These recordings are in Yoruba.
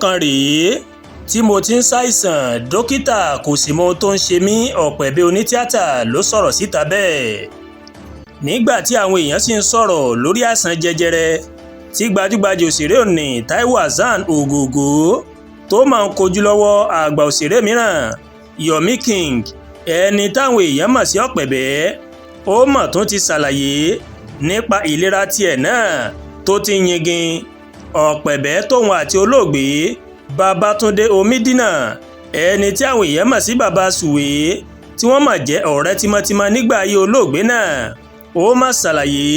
kan rèé tí mo ti ń ṣàìsàn dókítà kò sì mọ ohun tó ń ṣe mí. Ọ̀pẹ̀bẹ̀ onítíátà ló sọ̀rọ̀ síta bẹ́ẹ̀ nígbà tí àwọn èèyàn sì ń sọ̀rọ̀ lórí àìsàn jẹjẹrẹ tí gbajúgbajà òṣèré òní Taiwo Hassan Ogogo tó máa ń kojú lọ́wọ́. Àgbà òṣèré mìíràn Yomi King, ẹni táwọn èèyàn mọ̀ sí Ọ̀pẹ̀bẹ̀, ó mọ̀ tún ti ṣàlàyé nípa ìlera tiẹ̀ náà tó ti yingin. Ọ̀pẹ̀bẹ̀ tóun àti olóògbé Babátúndé Omídínà, ẹni tí àwọn èèyàn mọ̀ sí Baba Sùwé, tí wọ́n mọ̀ jẹ́ ọ̀rẹ́ tímọ́tímọ́ nígbà ayé olóògbé náà, ó máa ṣàlàyé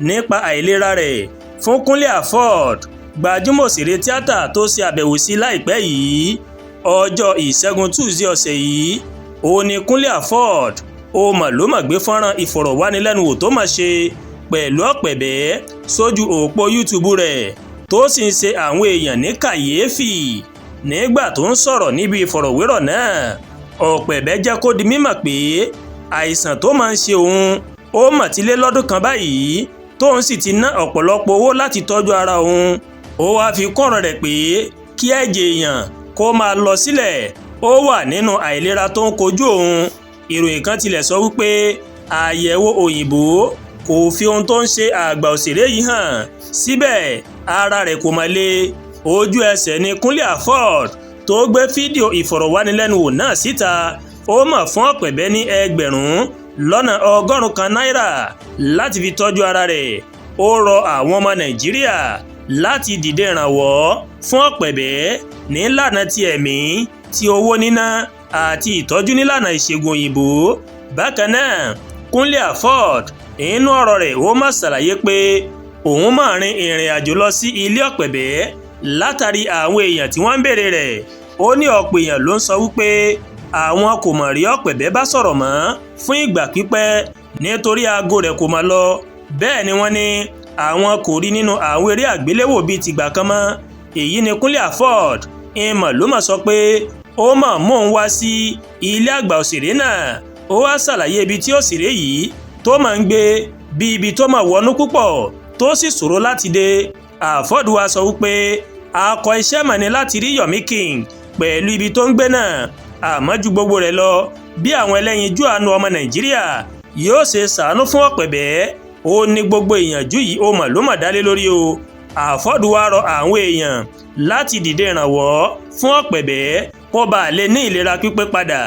nípa àìlera rẹ̀ fún Kúnlé Afod, gbajúmọ̀ òṣèré tíátà tó ṣe àbẹ̀wò sí láìpẹ́ yìí. Ọjọ́ Ìṣẹ́gun Tuesday ọ̀sẹ̀ yìí, òun ni Kúnlé Afod ó mọ̀ ló mọ̀ gbé fọ́nrán ìfọ̀rọ̀wánilẹ́nuwò tó mọ̀ ṣe pẹ̀lú Ọ̀pẹ̀bẹ̀ sójú òpó YouTube rẹ̀ tó sì ń ṣe àwọn èèyàn ní kàyéfì. Nígbà tó ń sọ̀rọ̀ níbi ìfọ̀rọ̀wérọ̀ náà, Ọ̀pẹ̀bẹ̀ jẹ́ kó di mímọ̀ pé àìsàn tó máa ń ṣe òun ó mọ̀ ti lé lọ́dún kan báyìí tóun sì ti ná ọ̀pọ̀lọpọ̀ owó láti tọ́jú ara òun. Ó wáá fi kún ọ̀rọ̀ rẹ̀ pé kí ẹ̀jẹ̀ èèyàn kó máa lọ sílẹ̀ ó wà nínú àìlera tó ń kojú òun. Ìròyìn kan tilẹ̀ sọ wípé àyẹ̀wò òyìnbó kò fi ohun tó ń ṣe àgbà òṣèré yìí hàn, síbẹ̀ ara rẹ̀ kò mọ̀ le. Ojú ẹsẹ̀ ni Kúnlé Afod tó gbé fídíò ìfọ̀rọ̀wánilẹ́nuwò náà síta. Ó mọ̀ fún Ọ̀pẹ̀bẹ̀ ní ẹgbẹ̀rún lọ́nà 100 kan náírà láti fi tọ́jú ara rẹ̀. Ó rọ àwọn ọmọ Nàìjíríà láti dìde ìrànwọ́ fún Ọ̀pẹ̀bẹ̀ nílànà ti ẹ̀mí, ti owó níná àti ìtọ́jú nílànà ìṣègùn òyìnbó. Bákan náà, Kúnlé Afod inú ọ̀rọ̀ rẹ̀ ó máa ṣàlàyé pé òun máa rin ìrìn àjò lọ sí ilé Ọ̀pẹ̀bẹ̀ látàrí àwọn èèyàn tí wọ́n ń béèrè rẹ̀. Ó ní ọ̀pọ̀ èèyàn ló ń sọ wípé àwọn kò mọ̀ rí Ọ̀pẹ̀bẹ̀ bá sọ̀rọ̀ mọ́ fún ìgbà pípẹ́ nítorí aago rẹ̀ kò máa lọ. Bẹ́ẹ̀ ni wọ́n ní àwọn kò rí nínú àwọn eré àgbéléwò bíi tìgbà kan mọ́. Èyí ni Kúnlé Afod ìmọ̀ ló máa sọ pé ó máa mú òun wá sí ilé àgbà òṣèré náà. Ó wá ṣàlàyé ibi tí òṣèré yìí tó máa ń gbé bí ibi tó máa wọnú púpọ̀ tó sì ṣòro láti dé. Afod wá sọ wípé akọ iṣẹ́ mọ̀ ni láti rí Yomi King pẹ̀lú ibi tó ń gbé náà, àmọ́ ju gbogbo rẹ̀ lọ, bí àwọn ẹlẹ́yinjú àánú ọmọ Nàìjíríà yóò ṣe ṣàánú fún Ọ̀pẹ̀bẹ̀, ó ní gbogbo ìyànjú yìí ó mọ̀ ló mọ̀ dálé lórí o. Afod wá rọ àwọn èèyàn láti dìde ìrànwọ́ fún Ọ̀pẹ̀bẹ̀ kó bàa lè ní ìlera pípé padà.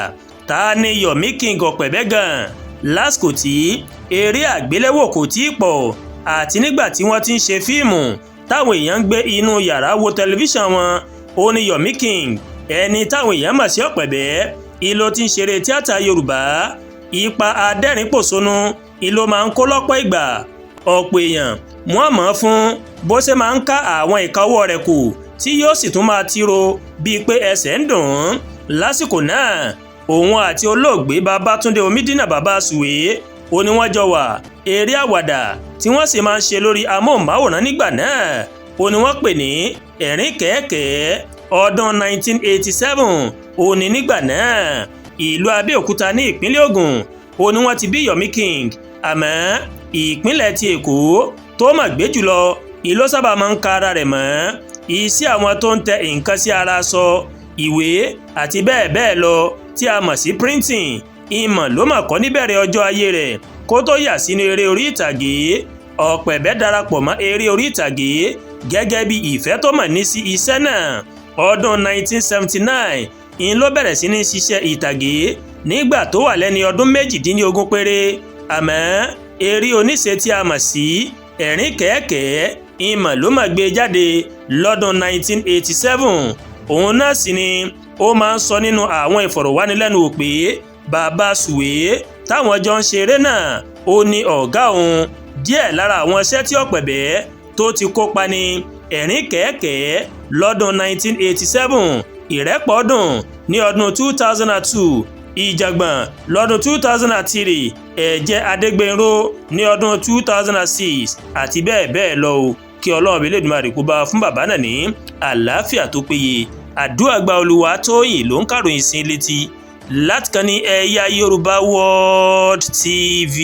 Ta ni Yomi King Ọ̀pẹ̀bẹ̀ gan lásìkò tí eré àgbéléwò kò tí ì pọ̀ àti nígbà tí wọ́n ti ń ṣe fíìmù táwọn èèyàn ń gbé inú yàrá wo tẹlifíṣàn wọn? Ó ní Yomi King, ẹni táwọn èèyàn mọ̀ sí Ọ̀pẹ̀bẹ̀, ìlò tí ń ṣeré tíátà Yorùbá, ipa adẹ́rìn-pòṣónú ìlò máa ń kó lọ́pọ̀ ìgbà. Ọ̀pọ̀ èèyàn wọ́n mọ̀ fún bó ṣe máa ń ká àwọn ìka ọwọ́ rẹ̀ kù tí yóò sì tún máa tiro bíi pé ẹsẹ̀ ń dùn ún. Lásìkò náà, òun àti olóògbé Babátúndé Omídínà Baba Sùwé ó ní wọ́n jọ wà eré àwàdà tí wọ́n sì máa ń ṣe lórí amóhùnmáwòrán nígbà náà. Ó ní wọ́n pè ní Ẹ̀rín Kẹ̀kẹ́. Ọdún 1987 ó ní nígbà náà. Ìlú Abẹ́òkúta ní ìpínlẹ̀ Ògùn ó ní wọ́n ti bí Yomi King, àmọ́ ìpínlẹ̀ ti Èkó tó mọ̀ gbé jùlọ ìlú sábà máa ń ka ara rẹ̀ mọ́ iṣẹ́ àwọn tó ń tẹ nǹkan sí ara aṣọ, ìwé àti bẹ́ẹ̀ bẹ́ẹ̀ lọ tí a mọ̀ sí printing. Ìmọ̀ ló mọ̀ kọ́ níbẹ̀rẹ̀ ọjọ́ ayé rẹ̀ kó tó yà sínú eré orí ìtàgé. Ọ̀pẹ̀bẹ̀ darapọ̀ mọ́ eré orí ìtàgé gẹ́gẹ́ bí ìfẹ́ tó mọ̀ ní sí iṣẹ́ náà. Ọdún 1979 ń ló bẹ̀rẹ̀ sí ní ṣiṣẹ́ ìtàgé nígbà tó wà lẹ́ni ọdún 18 péré. Àmọ́ eré oníṣe tí a mọ̀ sí Ẹ̀rín Kẹ̀kẹ́ ìmọ̀ ló mọ̀ gbé jáde lọ́dún 1987. Òun náà sì ni ó máa ń sọ nínú àwọn ìfọ̀rọ̀wánilẹ́nuwò pé Baba Sùwé táwọn jọ ń ṣeré náà ó ní ọ̀gá òun. Díẹ̀ lára àwọn iṣẹ́ tí Ọ̀pẹ̀bẹ̀ tó ti kópa ní Ẹ̀rín Kẹ̀kẹ́ lọ́dún 1987, Ìrẹ́pọ̀dùn ní ọdún 2002, Ìjàngbọ̀n lọ́dún 2003, Ẹ̀jẹ̀ Adégbénró ní ọdún 2006 àti bẹ́ẹ̀ bẹ́ẹ̀ lọ o. Kí Ọlọ́run Elédùmarè kó bá fún bàbá náà ní àlàáfíà tó péye. Àdúrà gba Olúwatóyìn ló ń kàròyìn sí létí láti kàn ní Ẹ̀yà Yorùbá World TV.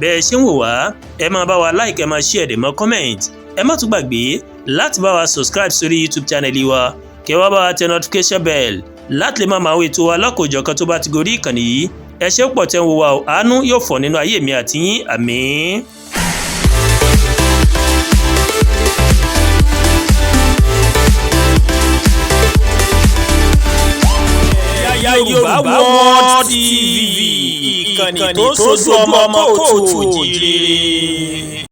Bẹ́ẹ̀ ṣe ń wò wá, ẹ máa bá wa like, ẹ máa share, ẹ máa comment. Ẹ má tún gbàgbé láti bá wa subscribe sórí YouTube channel wa kẹ́ wá bá wa tẹ notification bell láti lè máa àwọn ètò wa lọ́kọ̀ọ́jọ̀kan tó bá ti gorí ìkànnì yìí. ẹ ṣé pọ̀ tẹ́ ń wò wá o, àánú yóò fọ̀ nínú ayé mi àti yín, àmín. Yorùbá World TV, ìkànnì tó sojú ọmọ kóòtù òjíire.